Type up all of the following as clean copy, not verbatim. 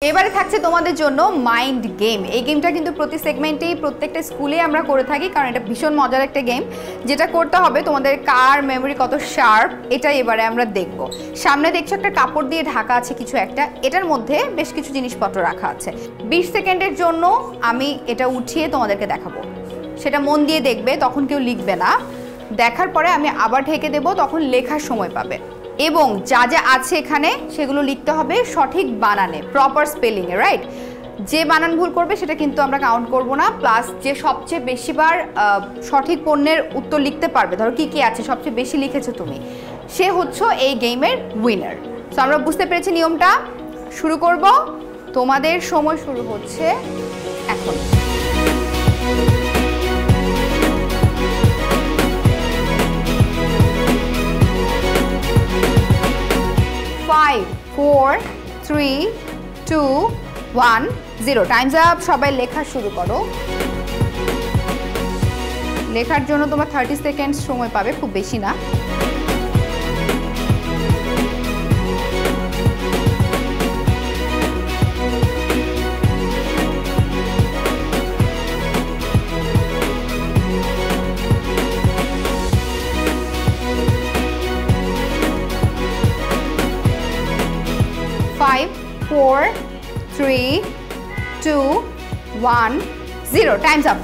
এবারে থাকছে তোমাদের জন্য মাইন্ড গেম। এই গেমটা কিন্তু প্রতি সেগমেন্টেই প্রত্যেকটা স্কুলে আমরা করে থাকি, কারণ এটা ভীষণ মজার একটা গেম। যেটা করতে হবে, তোমাদের কার মেমোরি কত শার্প এটা এবারে আমরা দেখব। সামনে দেখছো একটা কাপড় দিয়ে ঢাকা আছে কিছু একটা, এটার মধ্যে বেশ কিছু জিনিসপত্র রাখা আছে। 20 সেকেন্ডের জন্য আমি এটা উঠিয়ে তোমাদেরকে দেখাবো, সেটা মন দিয়ে দেখবে, তখন কেউ লিখবে না। দেখার পরে আমি আবার ঢেকে দেবো, তখন লেখার সময় পাবে। এবং যা যা আছে এখানে সেগুলো লিখতে হবে সঠিক বানানে, প্রপার স্পেলিংয়ে, রাইট? যে বানান ভুল করবে সেটা কিন্তু আমরা কাউন্ট করব না। প্লাস যে সবচেয়ে বেশিবার সঠিক পণ্যের উত্তর লিখতে পারবে, ধরো কি কি আছে সবচেয়ে বেশি লিখেছো তুমি, সে হচ্ছে এই গেমের উইনার। তো আমরা বুঝতে পেরেছি নিয়মটা। শুরু করব, তোমাদের সময় শুরু হচ্ছে এখন। 5, 4, 3, 2, 1, 0 টাইমস আপ। সবাই লেখা শুরু করো। লেখার জন্য তোমার 30 সেকেন্ড সময় পাবে, খুব বেশি না। Five, 4, 3, 2, 1, 0 Times up.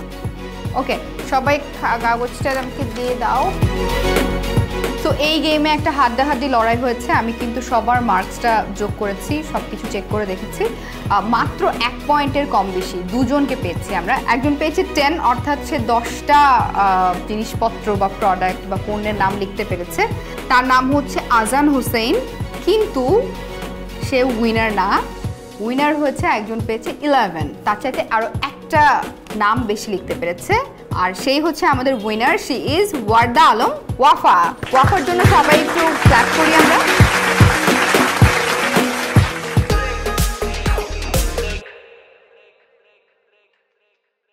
ওকে, সবাই কাগজটা আমাকে দিয়ে দাও। তো এই গেমে একটা হাড্ডাহাড্ডি লড়াই হয়েছে। আমি কিন্তু সবার মার্কসটা যোগ করেছি, সব কিছু চেক করে দেখেছি। মাত্র 1 পয়েন্টের কম বেশি দুজনকে পেয়েছি আমরা। একজন পেয়েছে 10, অর্থাৎ সে 10টা জিনিসপত্র বা প্রোডাক্ট বা পণ্যের নাম লিখতে পেরেছে। তার নাম হচ্ছে আজান হোসেন, কিন্তু সে উইনার না। উইনার হয়েছে একজন পেয়েছে 11, তার চাইতে আরও একটা নাম বেশি লিখতে পেরেছে, আর সেই হচ্ছে আমাদের winner. She is Warda Alam Wafa. ওয়াফার জন্য সবাই একটু ক্ল্যাপ করি আমরা।